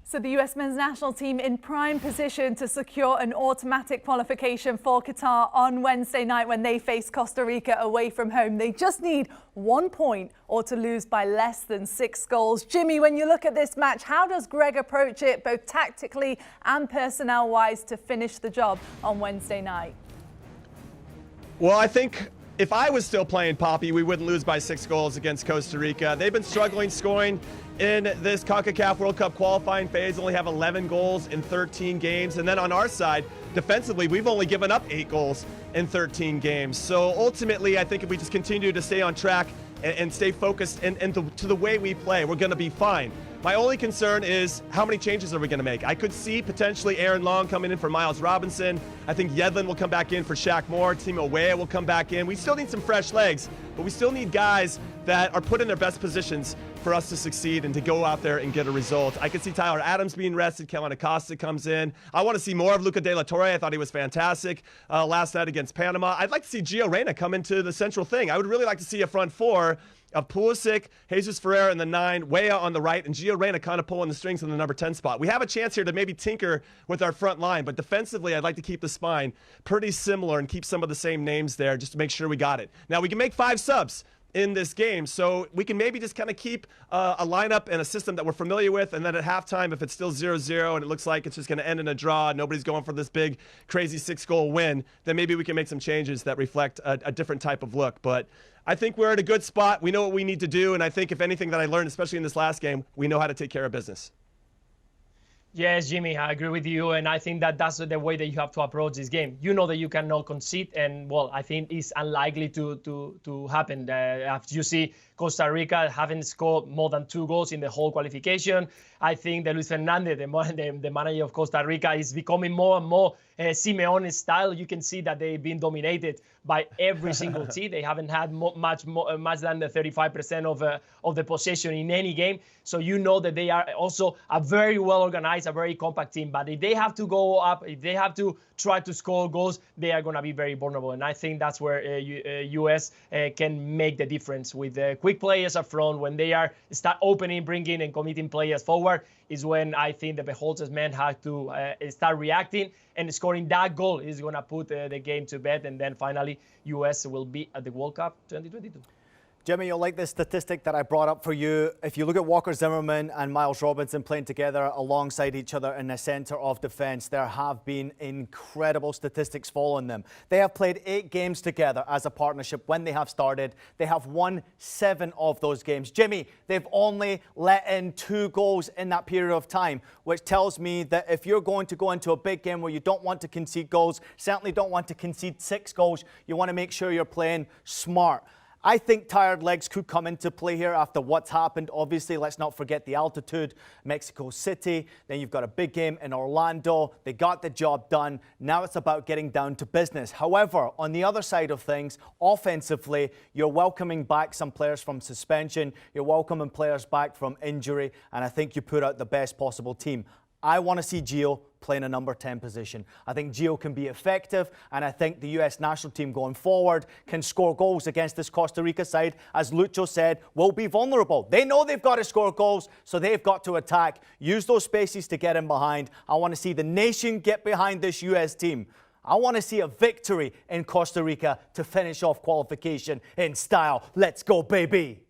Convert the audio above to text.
So the US men's national team in prime position to secure an automatic qualification for Qatar on Wednesday night when they face Costa Rica away from home. They just need 1 point or to lose by less than 6 goals. Jimmy, when you look at this match, how does Greg approach it, both tactically and personnel-wise, to finish the job on Wednesday night? Well, I think if I was still playing Poppy, we wouldn't lose by 6 goals against Costa Rica. They've been struggling scoring in this CONCACAF World Cup qualifying phase, only have 11 goals in 13 games. And then on our side, defensively, we've only given up 8 goals in 13 games. So ultimately, I think if we just continue to stay on track and stay focused to the way we play, we're going to be fine. My only concern is how many changes are we going to make? I could see potentially Aaron Long coming in for Miles Robinson. I think Yedlin will come back in for Shaq Moore. Timo Weah will come back in. We still need some fresh legs, but we still need guys that are put in their best positions for us to succeed and to go out there and get a result. I could see Tyler Adams being rested. Costa comes in. I want to see more of Luca De La Torre. I thought he was fantastic last night against Panama. I'd like to see Gio Reyna come into the central thing. I would really like to see a front four of Pulisic, Jesus Ferreira in the 9, Weah on the right, and Gio Reyna kind of pulling the strings in the number 10 spot. We have a chance here to maybe tinker with our front line, but defensively, I'd like to keep the spine pretty similar and keep some of the same names there just to make sure we got it. Now, we can make 5 subs in this game, so we can maybe just kind of keep a lineup and a system that we're familiar with, and then at halftime, if it's still 0-0 and it looks like it's just going to end in a draw, nobody's going for this big, crazy 6-goal win, then maybe we can make some changes that reflect a different type of look. But I think we're in a good spot. We know what we need to do, and I think if anything that I learned, especially in this last game, we know how to take care of business. Yes, Jimmy, I agree with you, and I think that that's the way that you have to approach this game. You know that you cannot concede, and well, I think it's unlikely to happen. As you see, Costa Rica haven't scored more than 2 goals in the whole qualification. I think that Luis Fernandez, the manager of Costa Rica, is becoming more and more Simeone style. You can see that they've been dominated by every single team. They haven't had much than the 35% of the possession in any game. So you know that they are also a very well organized, a very compact team. But if they have to go up, if they have to try to score goals, they are going to be very vulnerable. And I think that's where US can make the difference with quick players up front. When they start opening, bringing and committing players forward, is when I think the Beholzers men have to start reacting, and scoring that goal is going to put the game to bed. And then finally, US will be at the World Cup 2022. Jimmy, you'll like this statistic that I brought up for you. If you look at Walker Zimmerman and Miles Robinson playing together alongside each other in the centre of defence, there have been incredible statistics following them. They have played 8 games together as a partnership when they have started. They have won 7 of those games. Jimmy, they've only let in 2 goals in that period of time, which tells me that if you're going to go into a big game where you don't want to concede goals, certainly don't want to concede 6 goals, you want to make sure you're playing smart. I think tired legs could come into play here after what's happened. Obviously, let's not forget the altitude, Mexico City. Then you've got a big game in Orlando. They got the job done. Now it's about getting down to business. However, on the other side of things, offensively, you're welcoming back some players from suspension. You're welcoming players back from injury. And I think you put out the best possible team. I want to see Gio playing a number 10 position. I think Gio can be effective, and I think the US national team going forward can score goals against this Costa Rica side, as Lucho said, will be vulnerable. They know they've got to score goals, so they've got to attack. Use those spaces to get in behind. I want to see the nation get behind this US team. I want to see a victory in Costa Rica to finish off qualification in style. Let's go, baby!